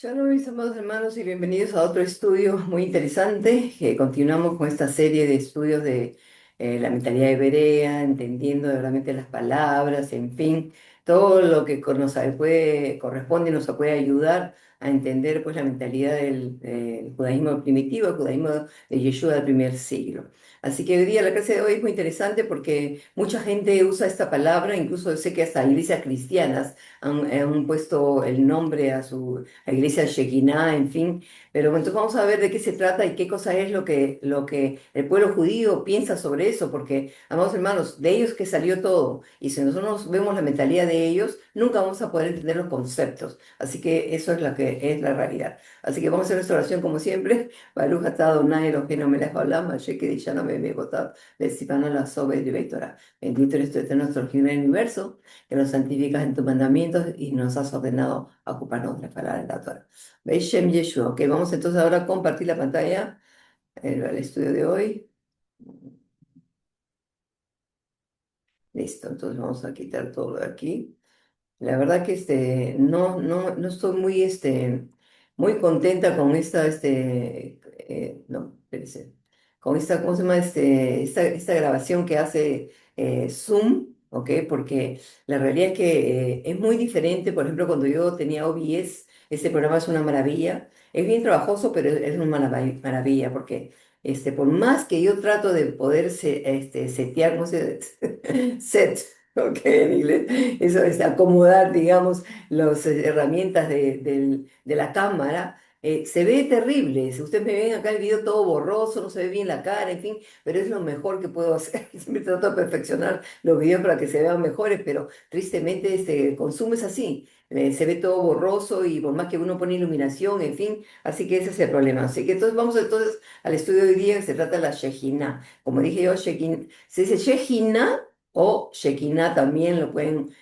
Shalom, mis amados hermanos, y bienvenidos a otro estudio muy interesante. Continuamos con esta serie de estudios de la mentalidad hebrea, entendiendo realmente las palabras, en fin, todo lo que puede, corresponde y nos puede ayudar a entender pues, la mentalidad del judaísmo primitivo, el judaísmo de Yeshua del primer siglo. Así que hoy día la clase de hoy es muy interesante porque mucha gente usa esta palabra, incluso sé que hasta iglesias cristianas han puesto el nombre a su la iglesia Shekinah, en fin. Pero bueno, entonces vamos a ver de qué se trata y qué cosa es lo que el pueblo judío piensa sobre eso, porque, amados hermanos, de ellos que salió todo. Y si nosotros vemos la mentalidad de ellos, nunca vamos a poder entender los conceptos. Así que eso es lo que es la realidad. Así que vamos a hacer nuestra oración como siempre. Baruch atah Adonai Eloheinu melech haolam, asher kiddushanu be'mitzvotav, ve'tzivanu la'asot b'divrei Torah. Bendito eres tú, eterno nuestro Dios del universo, que nos santificas en tus mandamientos y nos has ordenado a ocuparnos de la palabra de la Torah. Beishem Yeshua. Ok, vamos entonces ahora a compartir la pantalla, el estudio de hoy. Listo, entonces vamos a quitar todo de aquí. La verdad que no estoy muy contenta con no, espérese, con esta, ¿cómo se llama? Esta grabación que hace Zoom, ¿ok? Porque la realidad es que es muy diferente. Por ejemplo, cuando yo tenía OBS, este programa es una maravilla. Es bien trabajoso, pero es una maravilla, porque por más que yo trato de poder setear, ¿cómo se set, ok, en inglés, eso es acomodar, digamos, las herramientas de la cámara, se ve terrible. Si ustedes me ven acá el video todo borroso, no se ve bien la cara, en fin, pero es lo mejor que puedo hacer. Siempre trato de perfeccionar los videos para que se vean mejores, pero tristemente este consumo es así. Se ve todo borroso y por más que uno pone iluminación, en fin, así que ese es el problema. Así que entonces vamos entonces al estudio de hoy día que se trata de la Shejina. Como dije yo, se dice Shejina o Shekinah también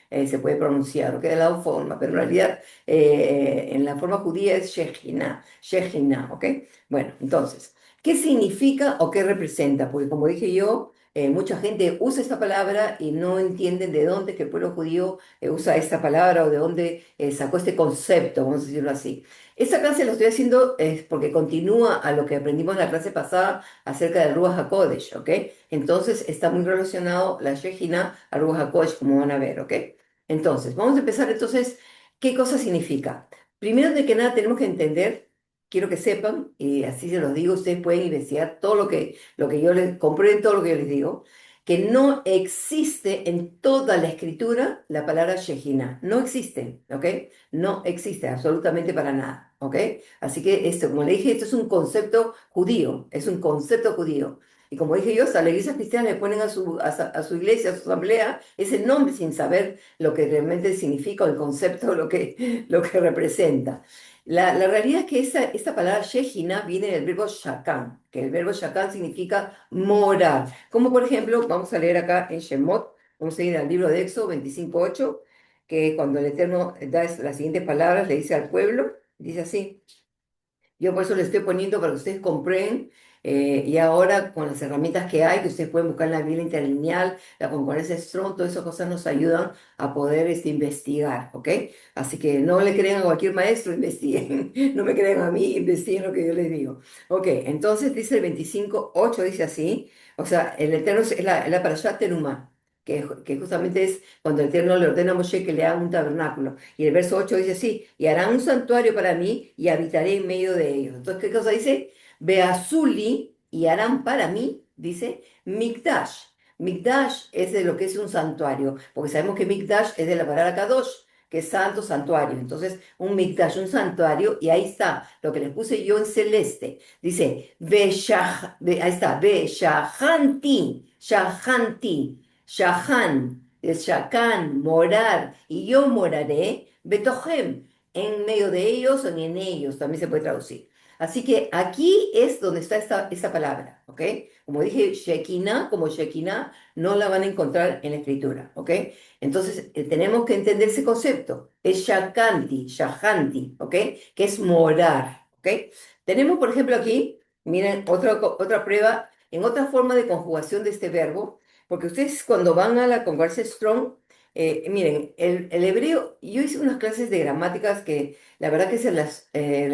se puede pronunciar, ¿ok? De la dos formas, pero en realidad en la forma judía es Shekinah, Shekinah, ¿ok? Bueno, entonces, ¿qué significa o qué representa? Porque como dije yo, mucha gente usa esta palabra y no entienden de dónde que el pueblo judío usa esta palabra o de dónde sacó este concepto, vamos a decirlo así. Esta clase lo estoy haciendo porque continúa a lo que aprendimos en la clase pasada acerca del Ruach HaKodesh, ¿ok? Entonces está muy relacionado la Shejina al Ruach HaKodesh, como van a ver, ¿ok? Entonces, vamos a empezar entonces, ¿qué cosa significa? Primero de que nada tenemos que entender, quiero que sepan, y así se los digo, ustedes pueden investigar todo lo que yo les, comprueben todo lo que yo les digo, que no existe en toda la escritura la palabra Shejina, no existe, ¿ok? No existe absolutamente para nada, ¿ok? Así que esto, como le dije, esto es un concepto judío, es un concepto judío. Y como dije yo, hasta la iglesia cristiana le ponen a su iglesia, a su asamblea, ese nombre sin saber lo que realmente significa o el concepto, lo que representa. La realidad es que esta palabra Shejina viene del verbo shakan, que el verbo shakan significa morar. Como por ejemplo, vamos a leer acá en Shemot, vamos a ir al libro de Éxodo 25:8, que cuando el Eterno da las siguientes palabras, le dice al pueblo, dice así. Yo por eso le estoy poniendo para que ustedes compren y ahora con las herramientas que hay, que ustedes pueden buscar en la Biblia interlineal, la concordancia Strong, todas esas cosas nos ayudan a poder investigar, ¿ok? Así que no le crean a cualquier maestro, investiguen, no me crean a mí, investiguen lo que yo les digo. Ok, entonces dice el 25:8, dice así, o sea, el Eterno es la parashat Terumá, que justamente es cuando el Eterno le ordena a Moshe que le haga un tabernáculo. Y el verso 8 dice así, y harán un santuario para mí y habitaré en medio de ellos. Entonces, ¿qué cosa dice? Beazuli y harán para mí, dice, Mikdash. Mikdash es de lo que es un santuario, porque sabemos que Mikdash es de la palabra Kadosh, que es santo, santuario. Entonces, un Mikdash, un santuario, y ahí está, lo que les puse yo en celeste. Dice, ahí está, Shahanti, Shahanti, Shahan es Shakán, morar, y yo moraré, Betohem, en medio de ellos o en ellos, también se puede traducir. Así que aquí es donde está esta palabra, ¿ok? Como dije, Shekinah, como Shekinah, no la van a encontrar en la escritura, ¿ok? Entonces, tenemos que entender ese concepto. Es Shakanti, Shahanti, ¿ok? Que es morar, ¿ok? Tenemos, por ejemplo, aquí, miren, otra prueba, en otra forma de conjugación de este verbo, porque ustedes cuando van a la conversa Strong, Miren, el hebreo, yo hice unas clases de gramáticas que la verdad que les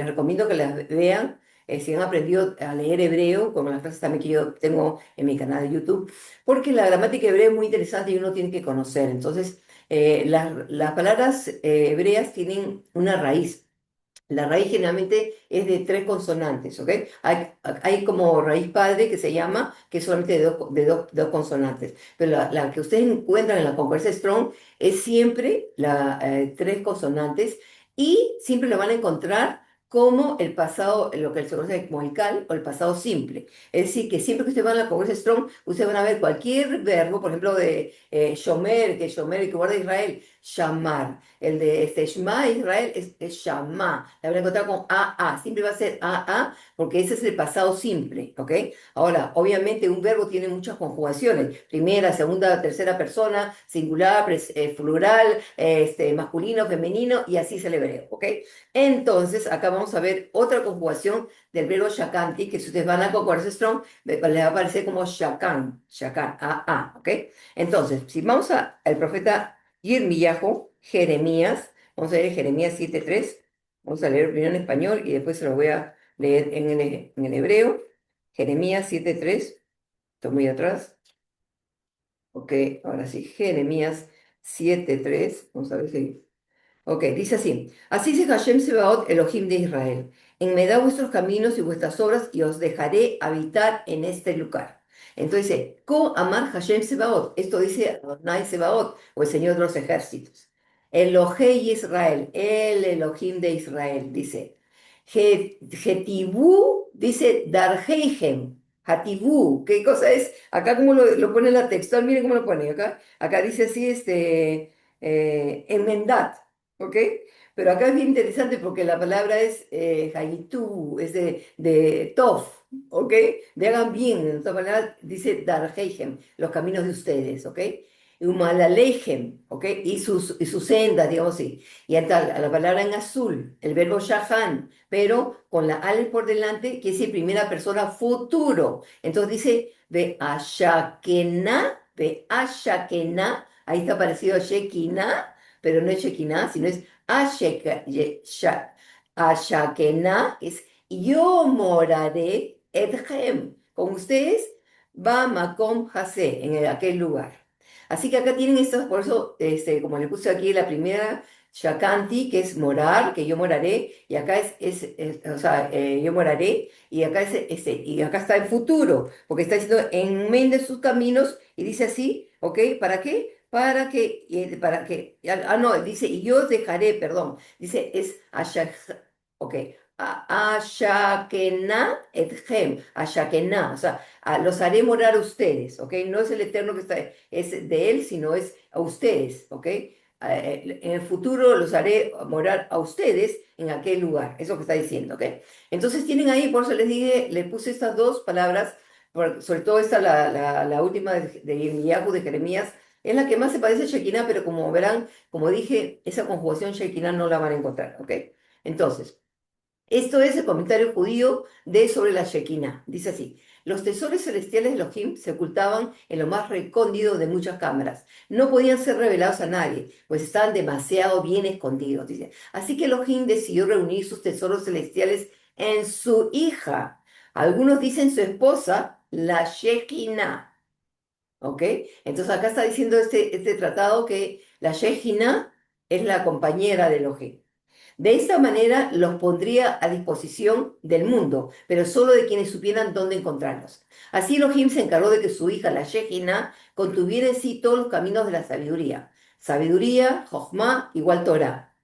recomiendo que las vean. Si han aprendido a leer hebreo, como las clases también que yo tengo en mi canal de YouTube, porque la gramática hebrea es muy interesante y uno tiene que conocer. Entonces, las palabras hebreas tienen una raíz. La raíz generalmente es de tres consonantes, ¿ok? Hay como raíz padre que se llama, que es solamente de dos consonantes, pero la que ustedes encuentran en la concordancia Strong es siempre tres consonantes y siempre lo van a encontrar como el pasado, lo que se conoce como el cal o el pasado simple. Es decir, que siempre que ustedes van a la concordancia Strong, ustedes van a ver cualquier verbo, por ejemplo, de shomer, que guarda Israel, shamar. El de Shema Israel es Shama. La van a encontrar con AA. Siempre va a ser AA porque ese es el pasado simple, ¿ok? Ahora, obviamente un verbo tiene muchas conjugaciones. Primera, segunda, tercera persona, singular, plural, masculino, femenino y así es el hebreo, ¿ok? Entonces, acá vamos a ver otra conjugación del verbo shakanti, que si ustedes van a conjugarse strong, les va a aparecer como shakan, AA, ¿ok? Entonces, si vamos al profeta Yirmiyahu, Jeremías, vamos a leer Jeremías 7:3, vamos a leer primero en español y después se lo voy a leer en el hebreo. Jeremías 7:3, estoy muy atrás, ok, ahora sí, Jeremías 7:3, vamos a ver si... Ok, dice así: Así dice Hashem Sebaot, Elohim de Israel: Enmedad vuestros caminos y vuestras obras, y os dejaré habitar en este lugar. Entonces dice: Ko Amar Hashem Sebaot. Esto dice Adonai Sebaot, o el Señor de los ejércitos. Elohei Israel, el Elohim de Israel, dice. Jetibú, dice Darheihem. Hatibú, ¿qué cosa es? Acá como lo pone la textual, miren cómo lo pone acá. Acá dice así, enmendad. ¿Ok? Pero acá es bien interesante porque la palabra es Hayitu, es de Tov, ¿ok? De hagan bien, en otra palabra dice Darheihem, los caminos de ustedes, ¿ok? Y Umalaleihem, ¿ok? Y sus sendas, digamos así. Y a la palabra en azul, el verbo Shahan, pero con la al por delante, que es primera persona futuro. Entonces dice, ve ahí está parecido a Shekinah, pero no es Shekinah, sino es Ashakenah, es yo moraré etchem, con ustedes, va Makom Hase, aquel lugar. Así que acá tienen estos, por eso, como le puse aquí la primera, Shakanti, que es morar, que yo moraré, y acá o sea, yo moraré, y acá y acá está en futuro, porque está diciendo enmende sus caminos, y dice así, ¿ok? ¿Para qué? No, dice, y yo dejaré, perdón, dice, es ok, Ashakena etchem, Ashakena, o sea, los haré morar a ustedes, ¿ok? No es el Eterno que está, es de él, sino es a ustedes, ¿ok? En el futuro los haré morar a ustedes en aquel lugar, eso que está diciendo, ¿ok? Entonces tienen ahí, por eso les dije, les puse estas dos palabras, sobre todo esta, la última de Yirmiyahu, de Jeremías, es la que más se parece a Shekinah, pero como verán, como dije, esa conjugación Shekinah no la van a encontrar, ¿ok? Entonces, esto es el comentario judío sobre la Shekinah. Dice así: Los tesoros celestiales de Elohim se ocultaban en lo más recóndito de muchas cámaras. No podían ser revelados a nadie, pues estaban demasiado bien escondidos. Dice. Así que Elohim decidió reunir sus tesoros celestiales en su hija. Algunos dicen su esposa, la Shekinah. ¿Ok? Entonces acá está diciendo este tratado que la Shekinah es la compañera de Elohim. De esta manera los pondría a disposición del mundo, pero solo de quienes supieran dónde encontrarlos. Así Elohim se encargó de que su hija, la Shejina, contuviera en sí todos los caminos de la sabiduría. Sabiduría, Jochma, igual Torah.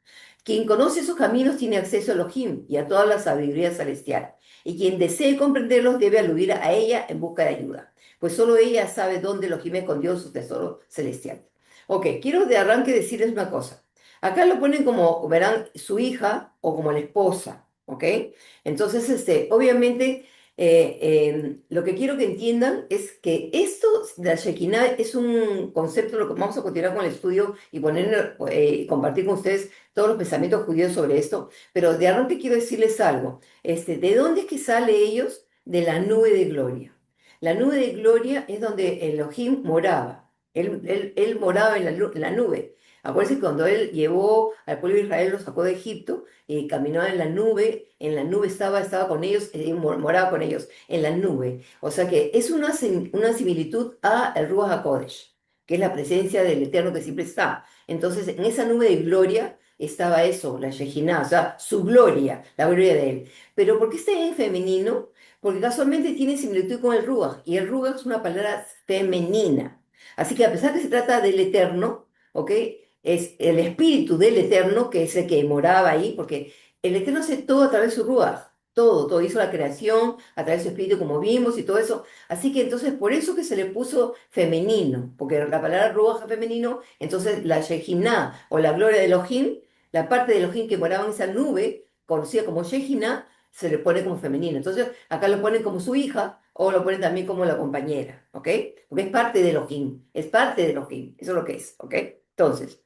Quien conoce esos caminos tiene acceso a Elohim y a toda la sabiduría celestial. Y quien desee comprenderlos debe aludir a ella en busca de ayuda, pues solo ella sabe dónde Elohim escondió su tesoro celestial. Ok, quiero de arranque decirles una cosa. Acá lo ponen como, verán, su hija o como la esposa, ¿ok? Entonces, obviamente, lo que quiero que entiendan es que esto de la Shekinah es un concepto, lo que vamos a continuar con el estudio y compartir con ustedes todos los pensamientos judíos sobre esto, pero de arranque quiero decirles algo. ¿De dónde es que sale ellos? De la nube de gloria. La nube de gloria es donde Elohim moraba. Él moraba en en la nube. Acuérdense que cuando él llevó al pueblo de Israel, lo sacó de Egipto, caminaba en la nube estaba con ellos, moraba con ellos, en la nube. O sea que es una similitud a el Ruach HaKodesh, que es la presencia del Eterno que siempre está. Entonces, en esa nube de gloria estaba eso, la Shejinah, o sea, su gloria, la gloria de él. Pero ¿por qué está en femenino? Porque casualmente tiene similitud con el Ruach, y el Ruach es una palabra femenina. Así que a pesar que se trata del Eterno, ¿ok? Es el espíritu del Eterno que es el que moraba ahí, porque el Eterno hace todo a través de su Ruach, todo hizo la creación a través de su espíritu, como vimos y todo eso. Así que entonces por eso que se le puso femenino, porque la palabra Ruach es femenino, entonces la Shejinah o la gloria de Elohim, la parte de Elohim que moraba en esa nube, conocida como Shejinah, se le pone como femenino. Entonces acá lo ponen como su hija o lo ponen también como la compañera, ¿ok? Porque es parte de Elohim, es parte de Elohim, eso es lo que es, ¿ok? Entonces,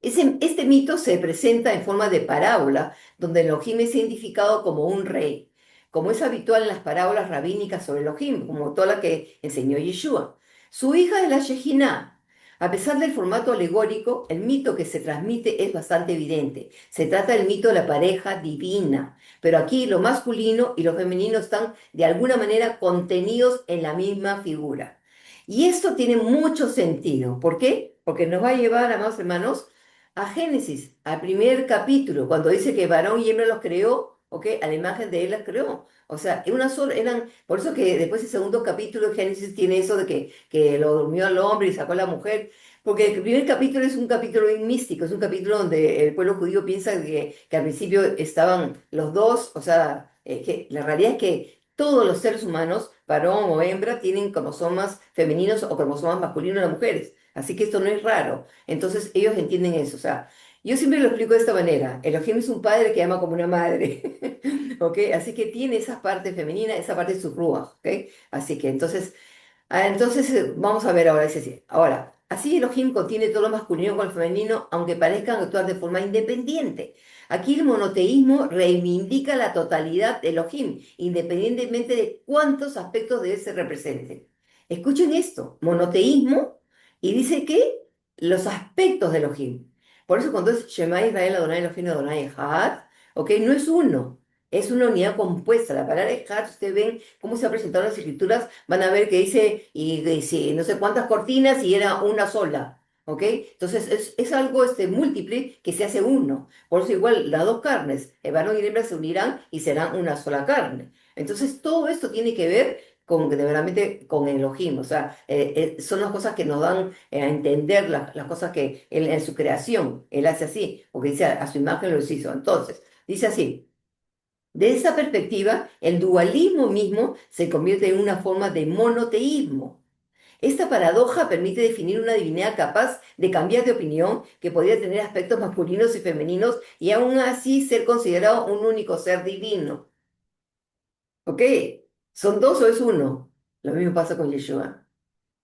este mito se presenta en forma de parábola, donde Elohim es identificado como un rey, como es habitual en las parábolas rabínicas sobre Elohim, como toda la que enseñó Yeshua. Su hija es la Shejinah. A pesar del formato alegórico, el mito que se transmite es bastante evidente. Se trata del mito de la pareja divina, pero aquí lo masculino y lo femenino están de alguna manera contenidos en la misma figura. Y esto tiene mucho sentido. ¿Por qué? Porque nos va a llevar, amados hermanos, a Génesis, al primer capítulo, cuando dice que varón y hembra los creó, ¿ok? A la imagen de él las creó. O sea, una sola, eran, por eso que después el segundo capítulo de Génesis tiene eso de que lo durmió al hombre y sacó a la mujer, porque el primer capítulo es un capítulo bien místico, es un capítulo donde el pueblo judío piensa que al principio estaban los dos, o sea, que la realidad es que todos los seres humanos, varón o hembra, tienen cromosomas femeninos o cromosomas masculinos en las mujeres. Así que esto no es raro. Entonces ellos entienden eso. O sea, yo siempre lo explico de esta manera. Elohim es un padre que ama como una madre. ¿Ok? Así que tiene esa parte femenina, esa parte de su ruach. ¿Ok? Así que vamos a ver ahora, dice así. Ahora, así Elohim contiene todo lo masculino con lo femenino, aunque parezcan actuar de forma independiente. Aquí el monoteísmo reivindica la totalidad de Elohim, independientemente de cuántos aspectos de él se representen. Escuchen esto, monoteísmo, y dice que los aspectos de Elohim. Por eso cuando es Shema Israel, Adonai Elohim, Adonai Echad, ¿ok? No es uno, es una unidad compuesta. La palabra Echad, ustedes ven cómo se ha presentado en las escrituras, van a ver que dice, y dice no sé cuántas cortinas y era una sola, ¿ok? Entonces es algo múltiple que se hace uno. Por eso igual las dos carnes, el varón y la hembra se unirán y serán una sola carne. Entonces todo esto tiene que ver de verdaderamente con Elohim, o sea, son las cosas que nos dan a entender las cosas que él, en su creación, él hace así, porque dice a su imagen los hizo. Entonces, dice así. De esa perspectiva, el dualismo mismo se convierte en una forma de monoteísmo. Esta paradoja permite definir una divinidad capaz de cambiar de opinión, que podría tener aspectos masculinos y femeninos y aún así ser considerado un único ser divino. ¿Ok? ¿Son dos o es uno? Lo mismo pasa con Yeshua.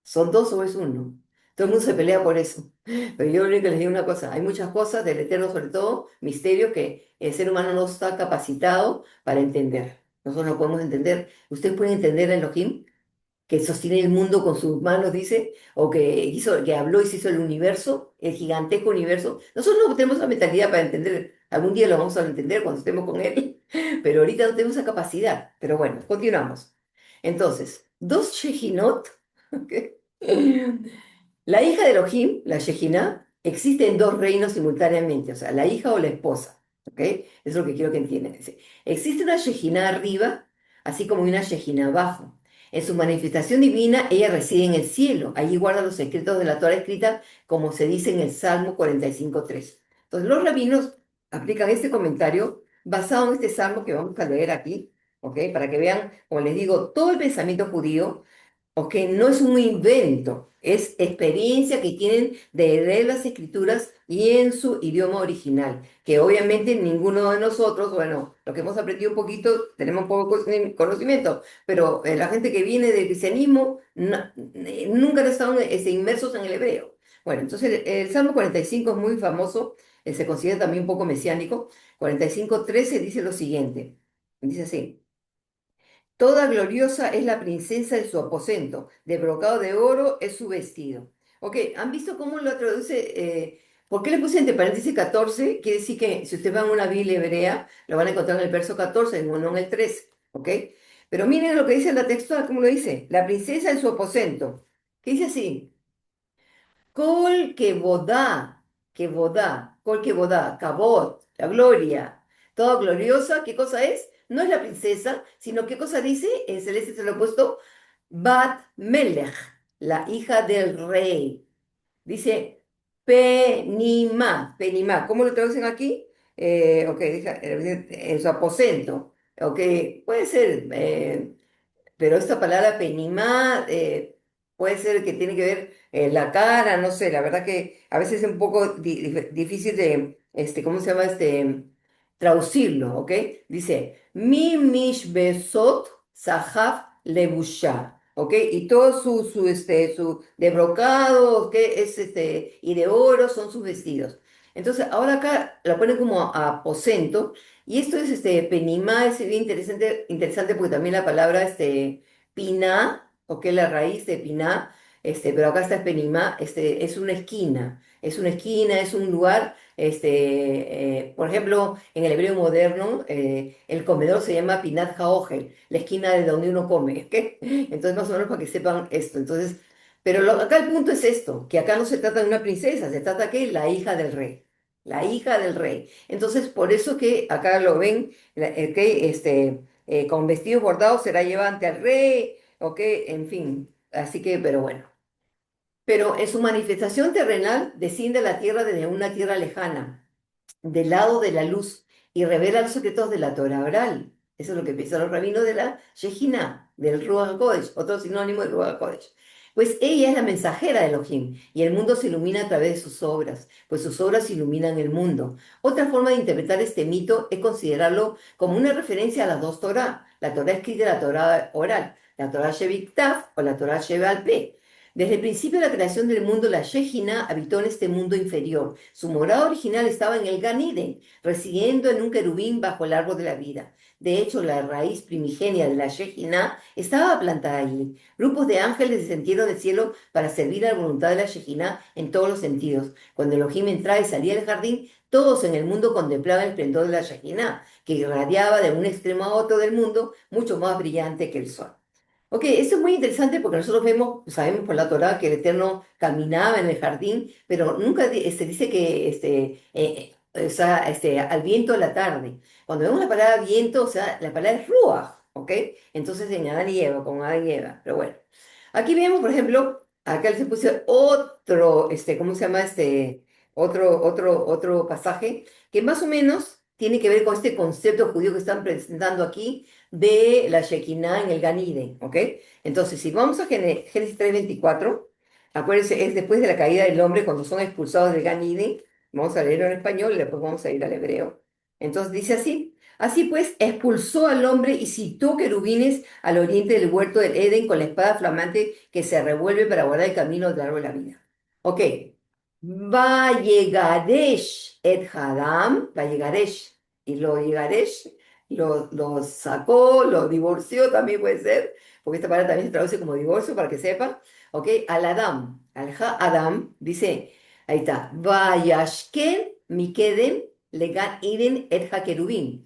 ¿Son dos o es uno? Todo el mundo se pelea por eso. Pero yo lo único que les digo una cosa, hay muchas cosas del Eterno, sobre todo misterios que el ser humano no está capacitado para entender. Nosotros no podemos entender. ¿Ustedes pueden entender a Elohim, que sostiene el mundo con sus manos, dice, o que habló y se hizo el universo, el gigantesco universo? Nosotros no tenemos la mentalidad para entender. Algún día lo vamos a entender cuando estemos con él, pero ahorita no tenemos esa capacidad. Pero bueno, continuamos. Entonces, dos Shejinot. ¿Ok? La hija de Elohim, la Shejinah, existe en dos reinos simultáneamente, o sea, la hija o la esposa, ¿ok? Eso es lo que quiero que entiendan. Dice, existe una Shejinah arriba, así como una Shejinah abajo. En su manifestación divina, ella reside en el cielo. Allí guarda los secretos de la Torah escrita, como se dice en el Salmo 45:3. Entonces, los rabinos aplican este comentario basado en este salmo que vamos a leer aquí, ¿ok? Para que vean, como les digo, todo el pensamiento judío, ¿ok? No es un invento, es experiencia que tienen de leer las escrituras y en su idioma original, que obviamente ninguno de nosotros, bueno, los que hemos aprendido un poquito, tenemos poco conocimiento, pero la gente que viene del cristianismo nunca han estado inmersos en el hebreo. Bueno, entonces el Salmo 45 es muy famoso, se considera también un poco mesiánico. 45:13 dice lo siguiente, dice así. Toda gloriosa es la princesa de su aposento, de brocado de oro es su vestido. Ok, ¿han visto cómo lo traduce? ¿Por qué le puse entre paréntesis 14? Quiere decir que si ustedes van a una Biblia hebrea, lo van a encontrar en el verso 14, no en el 13, ¿ok? Pero miren lo que dice la textual, ¿cómo lo dice? La princesa en su aposento. ¿Qué dice así? Col col que bodá, cabot, la gloria, toda gloriosa, ¿qué cosa es? No es la princesa, sino ¿qué cosa dice? En celeste se lo he puesto, Bat Melech, la hija del rey. Dice Penimá, Penimá. ¿Cómo lo traducen aquí? Ok, en su aposento. Ok, puede ser. Pero esta palabra penimá puede ser que tiene que ver la cara, no sé, la verdad que a veces es un poco difícil de, ¿cómo se llama? Traducirlo, ¿ok? Dice, mi mishbesot sahaf lebusha, ¿ok? Y todo su de brocado, ¿ok? Y de oro son sus vestidos. Entonces, ahora acá lo ponen como aposento, y esto es penimá, es bien interesante, interesante porque también la palabra piná, o que es la raíz de piná, pero acá está es penimá, es una esquina, es un lugar, por ejemplo, en el hebreo moderno, el comedor se llama pinat haogel, la esquina de donde uno come, ¿ok? Entonces, más o menos para que sepan esto. Entonces, pero acá el punto es esto, que acá no se trata de una princesa, se trata que la hija del rey. La hija del rey. Entonces, por eso que acá lo ven, que con vestidos bordados será llevante al rey, ok, en fin. Así que, pero bueno. Pero en su manifestación terrenal desciende a la tierra desde una tierra lejana del lado de la luz y revela los secretos de la Torah oral. Eso es lo que piensan los rabinos de la Shejina, del Ruach HaKodesh, otro sinónimo del Ruach HaKodesh. Pues ella es la mensajera de Elohim y el mundo se ilumina a través de sus obras, pues sus obras iluminan el mundo. Otra forma de interpretar este mito es considerarlo como una referencia a las dos Torah, la Torah escrita y la Torah oral, la Torah Sheviktaf o la Torah Sheval Peh. Desde el principio de la creación del mundo, la Shejina habitó en este mundo inferior. Su morada original estaba en el Gan Eden, residiendo en un querubín bajo el árbol de la vida. De hecho, la raíz primigenia de la Shejina estaba plantada allí. Grupos de ángeles descendieron del cielo para servir a la voluntad de la Shejina en todos los sentidos. Cuando Elohim entraba y salía del jardín, todos en el mundo contemplaban el esplendor de la Shejina, que irradiaba de un extremo a otro del mundo, mucho más brillante que el sol. Ok, esto es muy interesante porque nosotros vemos, sabemos por la Torá que el Eterno caminaba en el jardín, pero nunca dice que o sea, al viento de la tarde. Cuando vemos la palabra viento, o sea, la palabra es ruach, ¿ok? Entonces en Adán y Eva, con Adán y Eva. Pero bueno, aquí vemos, por ejemplo, acá les puse otro, ¿cómo se llama? Otro pasaje que más o menos tiene que ver con este concepto judío que están presentando aquí de la Shekinah en el Gan Eden, ¿ok? Entonces, si vamos a Génesis 3:24, acuérdense, es después de la caída del hombre cuando son expulsados del Gan Eden, vamos a leerlo en español y después vamos a ir al hebreo. Entonces dice así, así pues expulsó al hombre y citó querubines al oriente del huerto del Edén con la espada flamante que se revuelve para guardar el camino del árbol de la vida. Ok, Vayegaresh et Hadam, Vayegaresh, y lo Yegaresh lo sacó, lo divorció, también puede ser, porque esta palabra también se traduce como divorcio, para que sepan, ¿ok? Al Adam, al Ha-Adam, dice, ahí está, Vayashken Mikeden Legan Iden et Ha-Kerubim.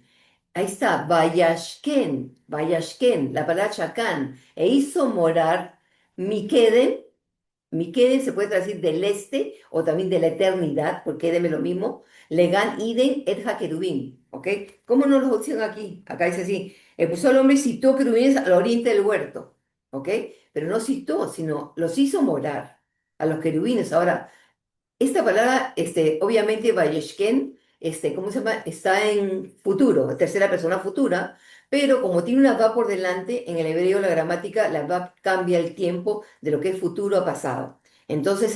Ahí está, Vayashken, Vayashken, la palabra Chacán, e hizo morar Mikeden. Mikeden se puede traducir del este o también de la eternidad, porque Edem es lo mismo. Legan Iden et ha-querubim, ¿ok? ¿Cómo no lo dicen aquí? Acá dice así, puso al hombre y citó querubines al oriente del huerto, ¿ok? Pero no citó, sino los hizo morar a los querubines. Ahora, esta palabra, obviamente, Vayeshken, ¿cómo se llama? Está en futuro, tercera persona futura, pero como tiene una va por delante, en el hebreo la gramática, la va cambia el tiempo de lo que es futuro a pasado. Entonces,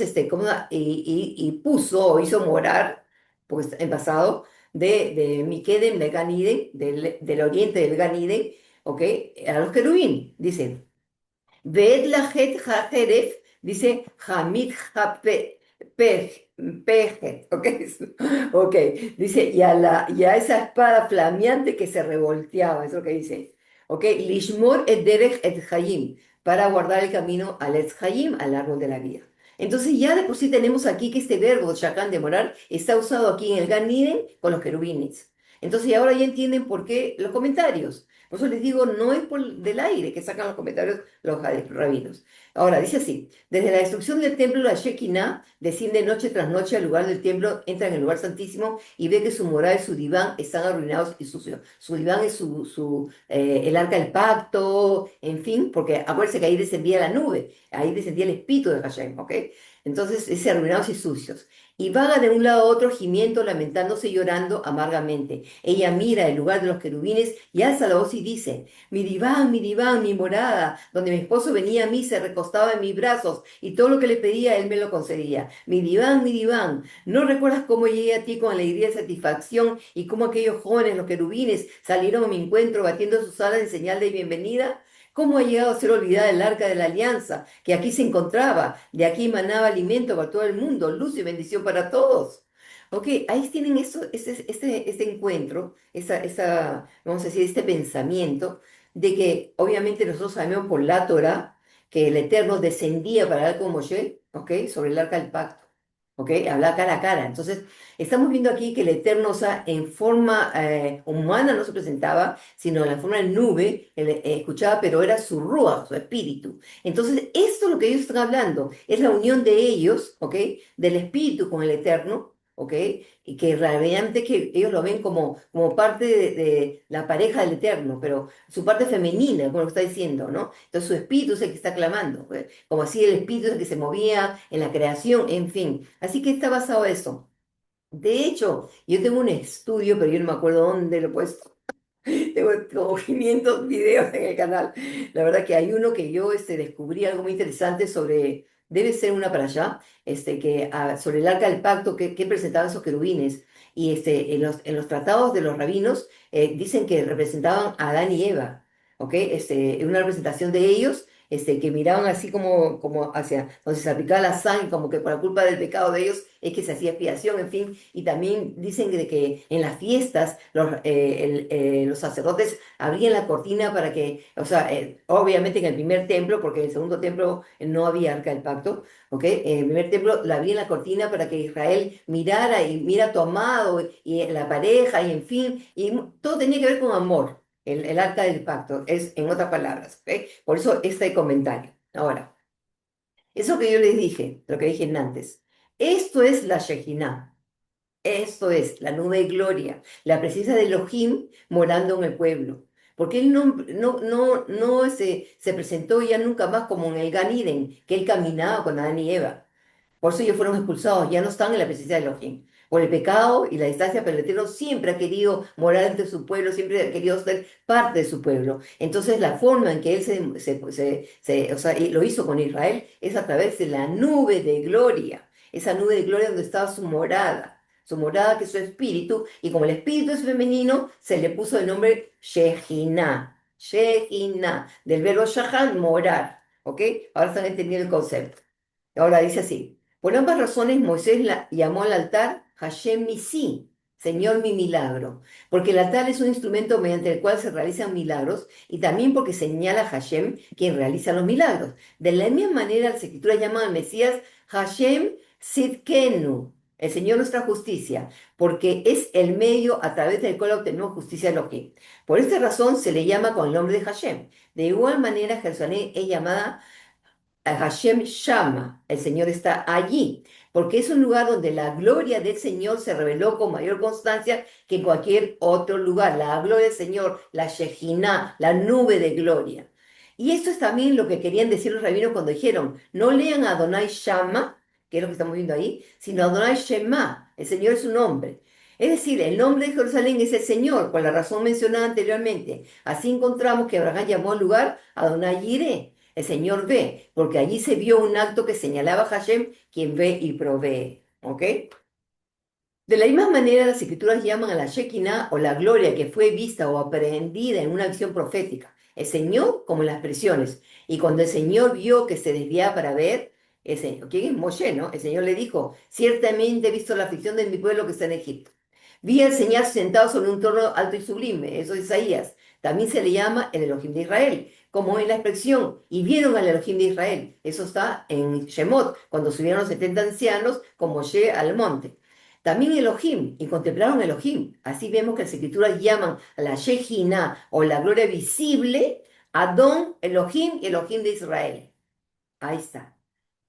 y puso o hizo morar, pues en pasado, de Mikedem, de Ganiden, del oriente del Ganiden, ¿ok? A los querubín, dice. Ved la het ha-jeref, dice Hamid Pejet, ¿ok? Ok, dice, y a esa espada flameante que se revolteaba, eso es lo que dice. ¿Ok? Lishmor et derech et hayim, para guardar el camino al Etz Hayim, al árbol de la vida. Entonces ya de por sí tenemos aquí que este verbo shakán de morar está usado aquí en el Gan Eden con los querubines. Entonces y ahora ya entienden por qué los comentarios. Por eso les digo, no es por del aire que sacan los comentarios los rabinos. Ahora, dice así, desde la destrucción del templo, la Shekinah desciende noche tras noche al lugar del templo, entra en el lugar santísimo y ve que su morada y su diván están arruinados y sucios. Su diván es el arca del pacto, en fin, porque acuérdense que ahí descendía la nube, ahí descendía el espíritu de Hashem, ¿ok? Entonces, es arruinados y sucios. Y vaga de un lado a otro, gimiendo, lamentándose y llorando amargamente. Ella mira el lugar de los querubines y alza la voz y dice, mi diván, mi morada, donde mi esposo venía a mí, se recostaba en mis brazos y todo lo que le pedía, él me lo concedía. Mi diván, ¿no recuerdas cómo llegué a ti con alegría y satisfacción y cómo aquellos jóvenes, los querubines, salieron a mi encuentro batiendo sus alas en señal de bienvenida? ¿Cómo ha llegado a ser olvidada el arca de la alianza, que aquí se encontraba? De aquí emanaba alimento para todo el mundo, luz y bendición para todos. Ok, ahí tienen eso, este encuentro, vamos a decir, este pensamiento de que obviamente nosotros sabemos por la Torah que el Eterno descendía para hablar con Moshe, ok, sobre el arca del pacto. ¿Ok? Habla cara a cara. Entonces, estamos viendo aquí que el Eterno, o sea, en forma humana no se presentaba, sino en la forma de nube, él, escuchaba, pero era su rúa, su espíritu. Entonces, esto es lo que ellos están hablando, es la unión de ellos, ¿ok? Del espíritu con el Eterno, ¿ok? Y que realmente que ellos lo ven como parte de la pareja del Eterno, pero su parte femenina, como lo está diciendo, ¿no? Entonces, su espíritu es el que está clamando, ¿ok? Como así el espíritu es el que se movía en la creación, en fin. Así que está basado eso. De hecho, yo tengo un estudio, pero yo no me acuerdo dónde lo he puesto. Tengo como 500 videos en el canal. La verdad que hay uno que yo descubrí algo muy interesante sobre, debe ser una para allá, sobre el arca del pacto que presentaban esos querubines. Y en los tratados de los rabinos dicen que representaban a Adán y Eva, ¿ok? Una representación de ellos. Que miraban así como hacia donde se salpicaba la sangre, como que por la culpa del pecado de ellos es que se hacía expiación, en fin, y también dicen de que en las fiestas los sacerdotes abrían la cortina para que, o sea, obviamente en el primer templo, porque en el segundo templo no había arca del pacto, ¿ok? En el primer templo la abrían la cortina para que Israel mirara y mira a tu amado y la pareja y en fin, y todo tenía que ver con amor. El arca del pacto es, en otras palabras, ¿ok? Por eso este comentario. Ahora, eso que yo les dije, lo que dije antes, esto es la Shekinah. Esto es la nube de gloria, la presencia de Elohim morando en el pueblo. Porque él no se presentó ya nunca más como en el Gan Eden, que él caminaba con Adán y Eva. Por eso ellos fueron expulsados, ya no están en la presencia de Elohim. Por el pecado y la distancia, pero el Eterno siempre ha querido morar entre su pueblo, siempre ha querido ser parte de su pueblo. Entonces, la forma en que él o sea, y lo hizo con Israel es a través de la nube de gloria. Esa nube de gloria donde estaba su morada que es su espíritu, y como el espíritu es femenino, se le puso el nombre Shekinah, Shekinah, del verbo shahan, morar, ¿ok? Ahora están entendiendo el concepto. Ahora dice así, por ambas razones Moisés llamó al altar Hashem Misi, Señor mi milagro, porque el altar es un instrumento mediante el cual se realizan milagros y también porque señala a Hashem quien realiza los milagros. De la misma manera las escrituras llaman al Mesías Hashem Sidkenu, el Señor nuestra justicia, porque es el medio a través del cual obtenemos justicia a Elohim. Por esta razón se le llama con el nombre de Hashem. De igual manera Jerusalén es llamada a Hashem Shama, el Señor está allí, porque es un lugar donde la gloria del Señor se reveló con mayor constancia que en cualquier otro lugar. La gloria del Señor, la Shejinah, la nube de gloria. Y esto es también lo que querían decir los rabinos cuando dijeron, no lean a Adonai Shama, que es lo que estamos viendo ahí, sino Adonai Shema, el Señor es su nombre. Es decir, el nombre de Jerusalén es el Señor, por la razón mencionada anteriormente. Así encontramos que Abraham llamó al lugar Adonai Yireh, el Señor ve, porque allí se vio un acto que señalaba a Hashem, quien ve y provee. ¿Ok? De la misma manera, las escrituras llaman a la Shekinah o la gloria que fue vista o aprendida en una visión profética. El Señor como en las presiones. Y cuando el Señor vio que se desviaba para ver, ¿quién es Moshe, no? El Señor le dijo, ciertamente he visto la aflicción de mi pueblo que está en Egipto. Vi al Señor sentado sobre un trono alto y sublime, eso es Isaías. También se le llama el Elohim de Israel. como en la expresión, y vieron al Elohim de Israel. Eso está en Shemot, cuando subieron los 70 ancianos con Moshe al monte. También Elohim, y contemplaron Elohim. Así vemos que las escrituras llaman a la Shejina o la gloria visible, Adón, Elohim y Elohim de Israel. Ahí está.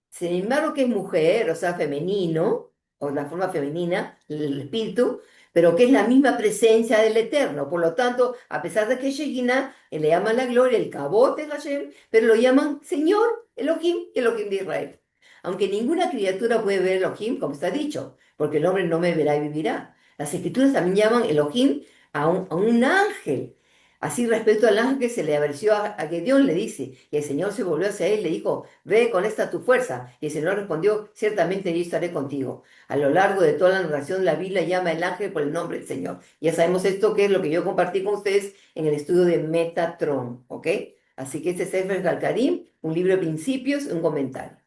Sin embargo, que es mujer, o sea, femenino, o la forma femenina, el espíritu, pero que es la misma presencia del Eterno. Por lo tanto, a pesar de que es Shekinah, le llaman la gloria, el cabote de Hashem, pero lo llaman Señor, Elohim, Elohim de Israel. Aunque ninguna criatura puede ver Elohim, como está dicho, porque el hombre no me verá y vivirá. Las escrituras también llaman Elohim a un ángel. Así respecto al ángel que se le apareció a Gedeón, le dice, y el Señor se volvió hacia él y le dijo, ve con esta tu fuerza. Y el Señor respondió, ciertamente yo estaré contigo. A lo largo de toda la narración, la Biblia llama el ángel por el nombre del Señor. Ya sabemos esto, que es lo que yo compartí con ustedes en el estudio de Metatron, ¿ok? Así que este es Sefer Galcarim, un libro de principios, un comentario.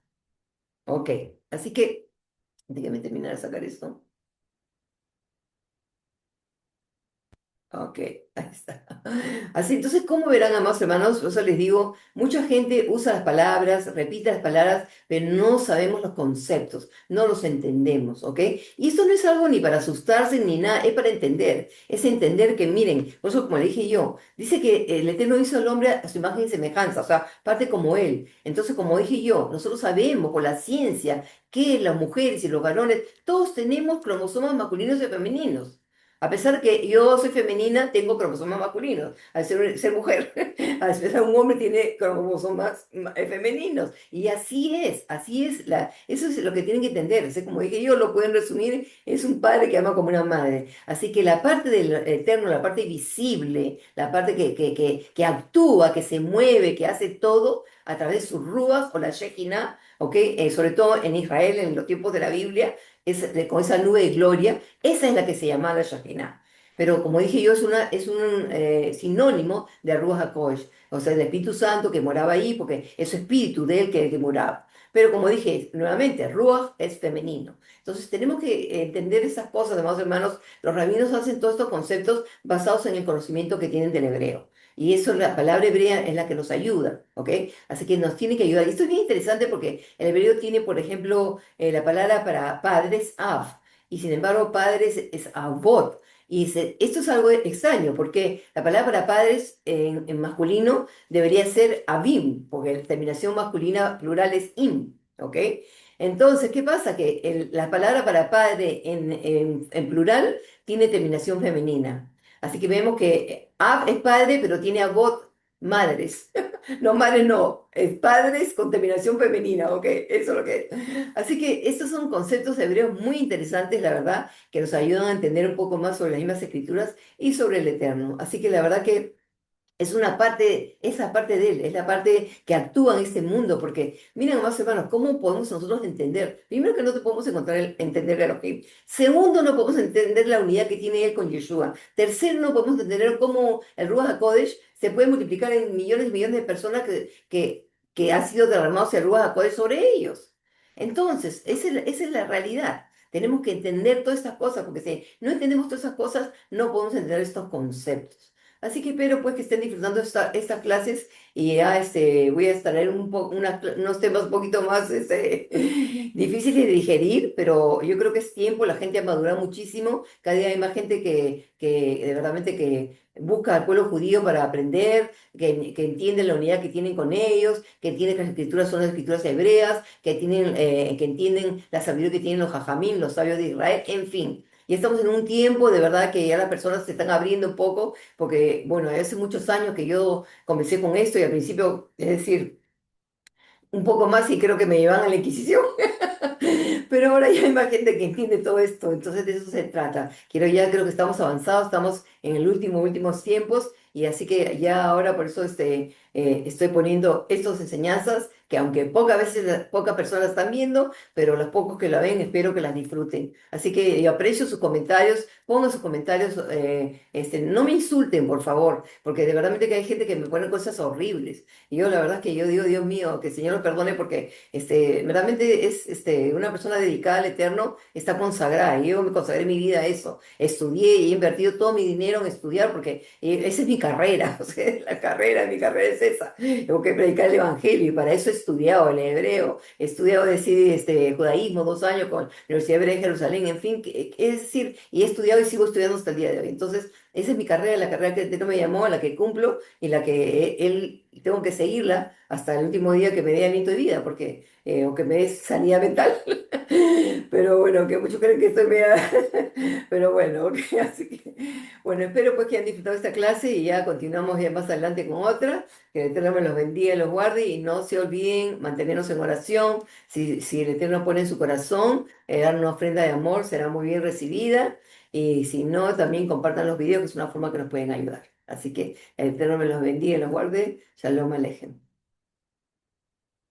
Ok, así que, déjame terminar de sacar esto. Ok, ahí está. Así, entonces, ¿cómo verán, amados hermanos? Por eso les digo, mucha gente usa las palabras, repite las palabras, pero no sabemos los conceptos, no los entendemos, ¿ok? Y esto no es algo ni para asustarse ni nada, es para entender, es entender que, miren, por eso como le dije yo, dice que el Eterno hizo al hombre a su imagen y semejanza, o sea, parte como él. Entonces, como dije yo, nosotros sabemos por la ciencia que las mujeres y los varones, todos tenemos cromosomas masculinos y femeninos. A pesar que yo soy femenina, tengo cromosomas masculinos. Al ser mujer, al ser un hombre tiene cromosomas femeninos. Y así es. Eso es lo que tienen que entender. O sea, como dije yo, lo pueden resumir, es un padre que ama como una madre. Así que la parte del eterno, la parte visible, la parte que actúa, que se mueve, que hace todo a través de sus rúas o la Shekinah, ¿ok? Sobre todo en Israel, en los tiempos de la Biblia, con esa nube de gloria, esa es la que se llama la Shekinah. Pero como dije yo, es un sinónimo de Ruach HaKodesh, o sea, el Espíritu Santo que moraba ahí, porque es su espíritu de él que moraba. Pero como dije nuevamente, Ruach es femenino. Entonces tenemos que entender esas cosas, amados hermanos. Los rabinos hacen todos estos conceptos basados en el conocimiento que tienen del hebreo. Y eso, la palabra hebrea es la que nos ayuda, ¿ok? Así que nos tiene que ayudar. Y esto es bien interesante porque el hebreo tiene, por ejemplo, la palabra para padres, av, y sin embargo, padres es avot. Esto es algo extraño, porque la palabra para padres en masculino debería ser avim, porque la terminación masculina plural es im, ¿ok? Entonces, ¿qué pasa? Que la palabra para padre en plural tiene terminación femenina. Así que vemos que ab es padre, pero tiene avot madres. No, madres no, es padres con terminación femenina, ¿ok? Eso es lo que es. Así que estos son conceptos hebreos muy interesantes, la verdad, que nos ayudan a entender un poco más sobre las mismas escrituras y sobre el Eterno. Así que la verdad que es una parte, esa parte de él, es la parte que actúa en este mundo, porque miren, más hermanos, ¿cómo podemos nosotros entender? Primero que no te podemos encontrar entender a Elohim. Segundo, no podemos entender la unidad que tiene él con Yeshua. Tercero, no podemos entender cómo el Ruach HaKodesh se puede multiplicar en millones y millones de personas que ha sido derramado hacia el Ruach HaKodesh sobre ellos. Entonces, esa es la realidad. Tenemos que entender todas estas cosas, porque si no entendemos todas esas cosas, no podemos entender estos conceptos. Así que espero pues que estén disfrutando estas clases y ya voy a traer unos temas un poquito más difíciles de digerir, pero yo creo que es tiempo, la gente ha madurado muchísimo, cada día hay más gente que de verdad que busca al pueblo judío para aprender, que entiende la unidad que tienen con ellos, que entiende que las escrituras son las escrituras hebreas, que entienden la sabiduría que tienen los jajamín, los sabios de Israel, en fin. Y estamos en un tiempo de verdad que ya las personas se están abriendo un poco porque, bueno, hace muchos años que yo comencé con esto y al principio, es decir, un poco más y creo que me llevan a la Inquisición. Pero ahora ya hay más gente que entiende todo esto, entonces de eso se trata. Ya creo que estamos avanzados, estamos en el últimos tiempos y así que ya ahora por eso estoy poniendo estas enseñanzas que aunque pocas veces, pocas personas están viendo, pero los pocos que la ven, espero que las disfruten. Así que yo aprecio sus comentarios, pongan sus comentarios, no me insulten, por favor, porque de verdad que hay gente que me pone cosas horribles. Y yo la verdad es que yo digo, Dios mío, que el Señor lo perdone porque verdaderamente es una persona dedicada al Eterno, está consagrada. Y yo me consagré mi vida a eso. Estudié y he invertido todo mi dinero en estudiar porque esa es mi carrera. O sea, mi carrera es esa. Tengo que predicar el Evangelio y para eso he estudiado el hebreo, he estudiado decir, judaísmo 2 años con la Universidad Hebrea de Jerusalén, en fin, es decir, y he estudiado y sigo estudiando hasta el día de hoy. Entonces, esa es mi carrera, la carrera que el Eterno me llamó, a la que cumplo y la que él tengo que seguirla hasta el último día que me dé aliento de vida, porque, o que me dé sanidad mental. Pero bueno, que muchos creen que estoy media... Pero bueno, ok, así que, bueno, espero pues que hayan disfrutado esta clase y ya continuamos ya más adelante con otra. Que el Eterno me los bendiga y los guarde y no se olviden mantenernos en oración. Si el Eterno pone en su corazón, dar una ofrenda de amor será muy bien recibida. Y si no, también compartan los videos, que es una forma que nos pueden ayudar. Así que el Eterno me los bendiga y los guarde. Shalom Alejem.